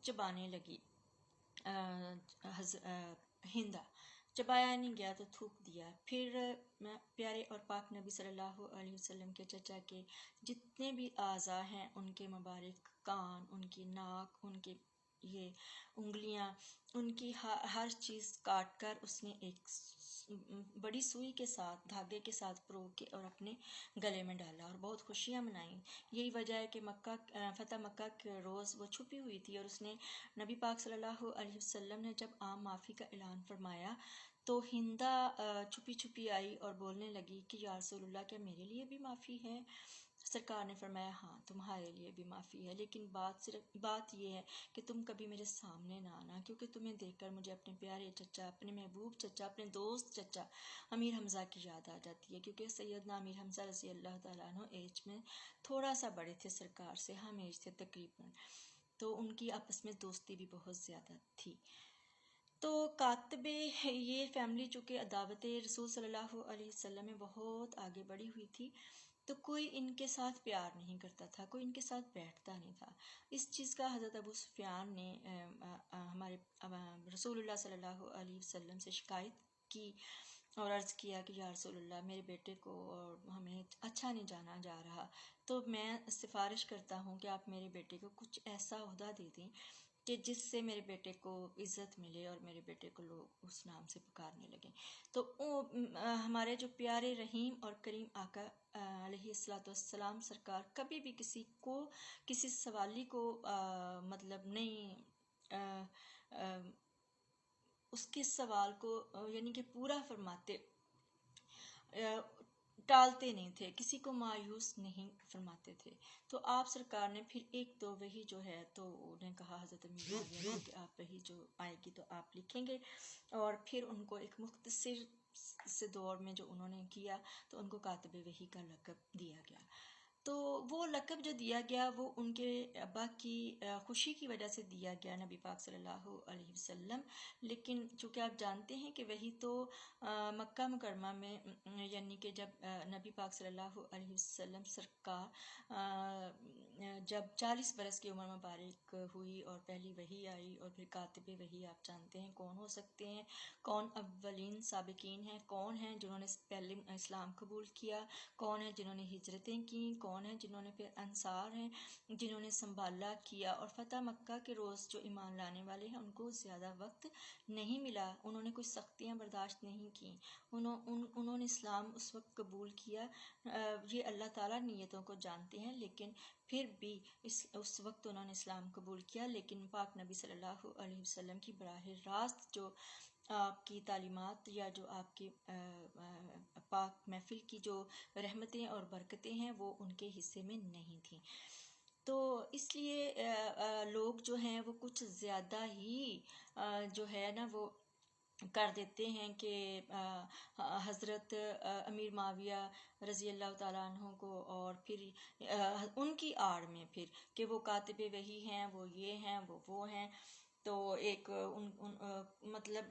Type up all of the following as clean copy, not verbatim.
چبانے لگی ہندا، چبایا نہیں گیا تو تھوک دیا۔ پھر پیارے اور پاک نبی صلی اللہ علیہ وسلم کے چچا کے جتنے بھی اعضاء ہیں، ان کے مبارک کان، ان کی ناک، ان کے یہ انگلیاں، ان کی ہر چیز کاٹ کر اس نے ایک بڑی سوئی کے ساتھ، دھاگے کے ساتھ پرو کے اور اپنے گلے میں ڈالا اور بہت خوشیاں منائیں۔ یہی وجہ ہے کہ فتح مکہ کے روز وہ چھپی ہوئی تھی، اور اس نے نبی پاک صلی اللہ علیہ وسلم نے جب عام معافی کا اعلان فرمایا تو ہندا چھپی چھپی آئی اور بولنے لگی کہ یا رسول اللہ، کیا میرے لیے بھی معافی ہے؟ سرکار نے فرمایا ہاں تمہارے لیے بھی معافی ہے، لیکن بات یہ ہے کہ تم کبھی میرے سامنے نہ آنا، کیونکہ تمہیں دیکھ کر مجھے اپنے پیارے چچا، اپنے محبوب چچا، اپنے دوست چچا امیر حمزہ کی یاد آ جاتی ہے، کیونکہ سیدنا امیر حمزہ رضی اللہ تعالیٰ عنہ ایج میں تھوڑا سا بڑے تھے سرکار سے، ہم ایج تھے تقریباً، تو ان کی آپس میں دوستی بھی بہت زیادہ تھی۔ تو کاتبے یہ فیملی چونکہ دعوت رسول صلی اللہ علیہ وسلم میں بہت آگے بڑھی ہوئی تھی، تو کوئی ان کے ساتھ پیار نہیں کرتا تھا، کوئی ان کے ساتھ بیٹھتا نہیں تھا۔ اس چیز کا حضرت ابو سفیان نے ہمارے رسول اللہ صلی اللہ علیہ وسلم سے شکایت کی اور عرض کیا کہ یا رسول اللہ، میرے بیٹے کو اور ہمیں اچھا نہیں جانا جا رہا، تو میں سفارش کرتا ہوں کہ آپ میرے بیٹے کو کچھ ایسا عہدہ دے دیں کہ جس سے میرے بیٹے کو عزت ملے اور میرے بیٹے کو لوگ اس نام سے پکارنے لگیں۔ تو ہمارے جو پیارے رحیم اور کریم آقا علیہ السلام سرکار کبھی بھی کسی کو، کسی سوالی کو مطلب نہیں اس کے سوال کو یعنی کہ پورا فرماتے، ٹالتے نہیں تھے، کسی کو مایوس نہیں فرماتے تھے۔ تو آپ سرکار نے پھر ایک دو وحی جو ہے تو انہیں کہا حضرت امیر معاویہ کو کہ آپ وحی جو آئے گی تو آپ لکھیں گے، اور پھر ان کو ایک مختصر سے دور میں جو انہوں نے کیا تو ان کو کاتب وحی کا لقب دیا گیا۔ تو وہ لقب جو دیا گیا وہ ان کے ابا کی خوشی کی وجہ سے دیا گیا نبی پاک صلی اللہ علیہ وسلم، لیکن چونکہ آپ جانتے ہیں کہ وہی تو مکہ مکرمہ میں یعنی کہ جب نبی پاک صلی اللہ علیہ وسلم سرکار جب 40 برس کی عمر مبارک ہوئی اور پہلی وحی آئی، اور پھر کاتب وحی آپ جانتے ہیں کون ہو سکتے ہیں، کون اولین سابقین ہیں، کون ہیں جنہوں نے پہلے اسلام قبول کیا، کون ہیں جنہوں نے ہجرتیں کی، کون ہیں جنہوں نے پھر انصار ہیں جنہوں نے سنبھالا کیا، اور فتح مکہ کے روز جو ایمان لانے والے ہیں ان کو زیادہ وقت نہیں ملا، انہوں نے کوئی سختیاں برداشت نہیں کی، انہوں نے اسلام اس وقت قبول کیا۔ یہ اللہ تعالیٰ نیتوں کو جانتے ہیں، لیکن پھر بھی اس وقت انہوں نے اسلام قبول کیا، لیکن پاک نبی صلی اللہ علیہ وسلم کی براہ راست جو آپ کی تعلیمات یا جو آپ کی پاک محفل کی جو رحمتیں اور برکتیں ہیں وہ ان کے حصے میں نہیں تھیں۔ تو اس لیے لوگ جو ہیں وہ کچھ زیادہ ہی جو ہے نا وہ کر دیتے ہیں کہ حضرت امیر معاویہ رضی اللہ تعالیٰ عنہ کو، اور پھر ان کی آڑ میں پھر کہ وہ کاتب وحی ہیں، وہ یہ ہیں، وہ ہیں، تو ایک مطلب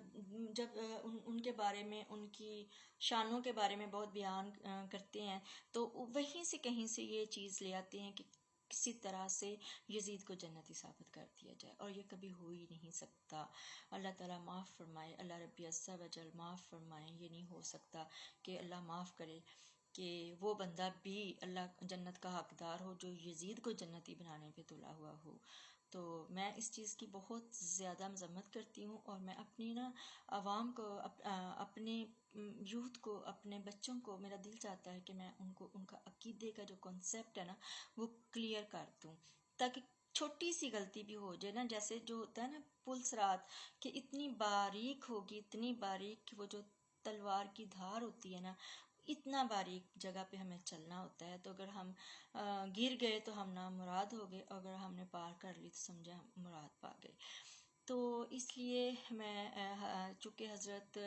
جب ان کے بارے میں، ان کی شانوں کے بارے میں بہت بیان کرتے ہیں تو وہیں سے کہیں سے یہ چیز لے آتے ہیں کہ کسی طرح سے یزید کو جنتی ثابت کر دیا جائے، اور یہ کبھی ہو ہی نہیں سکتا۔ اللہ تعالیٰ معاف فرمائے، اللہ رب عز و جل معاف فرمائے، یہ نہیں ہو سکتا کہ اللہ معاف کرے کہ وہ بندہ بھی اللہ جنت کا حقدار ہو جو یزید کو جنتی بنانے پہ تلا ہوا ہو۔ تو میں اس چیز کی بہت زیادہ مذمت کرتی ہوں، اور میں اپنی عوام کو، اپنے یوتھ کو، اپنے بچوں کو، میرا دل چاہتا ہے کہ میں ان کو ان کا عقیدے کا جو کنسیپٹ ہے نا وہ کلیئر کر دوں، تاکہ چھوٹی سی غلطی بھی ہو جائے نا، جیسے جو ہوتا ہے نا پل صراط کہ اتنی باریک ہوگی، اتنی باریک کہ وہ جو تلوار کی دھار ہوتی ہے نا، اتنا باریک جگہ پہ ہمیں چلنا ہوتا ہے، تو اگر ہم گر گئے تو ہم نامراد ہو گئے، اگر ہم نے پار کر لی تو سمجھے ہم مراد پا گئے۔ تو اس لیے میں چونکہ حضرت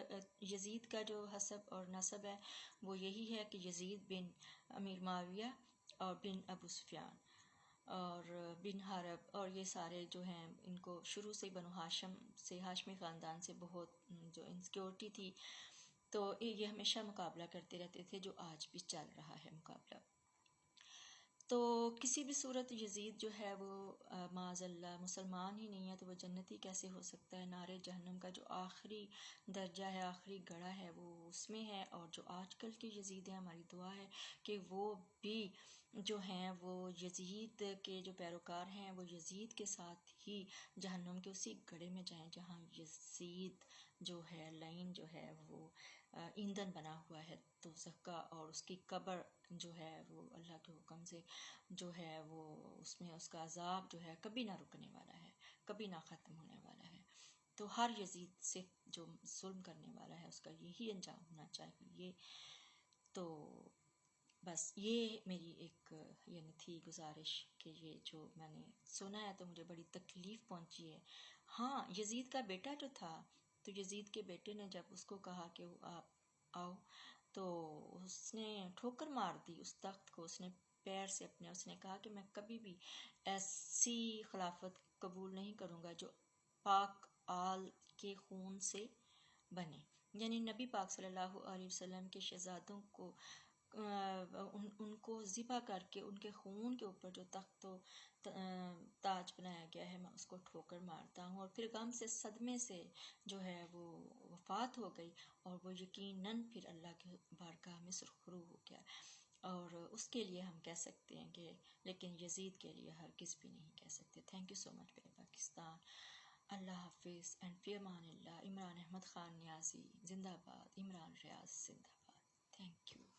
یزید کا جو حسب اور نسب ہے وہ یہی ہے کہ یزید بن امیر معاویہ اور بن ابو سفیان اور بن حرب، اور یہ سارے جو ہیں ان کو شروع سے بنو ہاشم سے، ہاشمی خاندان سے بہت جو انسیکیورٹی تھی، تو یہ ہمیشہ مقابلہ کرتے رہتے تھے، جو آج بھی چل رہا ہے مقابلہ۔ تو کسی بھی صورت یزید جو ہے وہ معاذ اللہ مسلمان ہی نہیں ہے تو وہ جنتی کیسے ہو سکتا ہے؟ نارے جہنم کا جو آخری درجہ ہے، آخری گڑھا ہے، وہ اس میں ہے۔ اور جو آج کل کے یزید ہیں، ہماری دعا ہے کہ وہ بھی جو ہیں وہ یزید کے جو پیروکار ہیں وہ یزید کے ساتھ ہی جہنم کے اسی گڑھے میں جائیں جہاں یزید جو ہے لعین جو ہے وہ ایندھن بنا ہوا ہے دوزخ کا، اور اس کی قبر جو ہے وہ اللہ کے حکم سے جو ہے وہ اس میں اس کا عذاب جو ہے کبھی نہ رکنے والا ہے، کبھی نہ ختم ہونے والا ہے۔ تو ہر یزید سے جو ظلم کرنے والا ہے اس کا یہی انجام ہونا چاہیے۔ تو بس یہ میری ایک یعنی تھی گزارش کہ یہ جو میں نے سنا ہے تو مجھے بڑی تکلیف پہنچی ہے۔ ہاں، یزید کا بیٹا جو تھا، تو یزید کے بیٹے نے جب اس کو کہا کہ آپ آؤ، تو اس نے ٹھوکر مار دی اس تخت کو، اس نے پیر سے اپنے، اس نے کہا کہ میں کبھی بھی ایسی خلافت قبول نہیں کروں گا جو پاک آل کے خون سے بنے، یعنی نبی پاک صلی اللہ علیہ وسلم کے شہزادوں کو ان کو ذبح کر کے ان کے خون کے اوپر جو تخت و تاج بنایا گیا ہے، میں اس کو ٹھوکر مارتا ہوں۔ اور پھر غم سے صدمے سے جو ہے وہ وفات ہو گئی، اور وہ یقیناً پھر اللہ کے بارگاہ میں سرخرو ہو گیا۔ اور اس کے لیے ہم کہہ سکتے ہیں کہ، لیکن یزید کے لیے ہرگز بھی نہیں کہہ سکتے۔ تھینک یو سو مچ میرے پاکستان۔ اللہ حافظ اینڈ فی امان اللہ۔ عمران احمد خان نیازی زندہ باد، عمران ریاض زندہ باد۔ Thank you.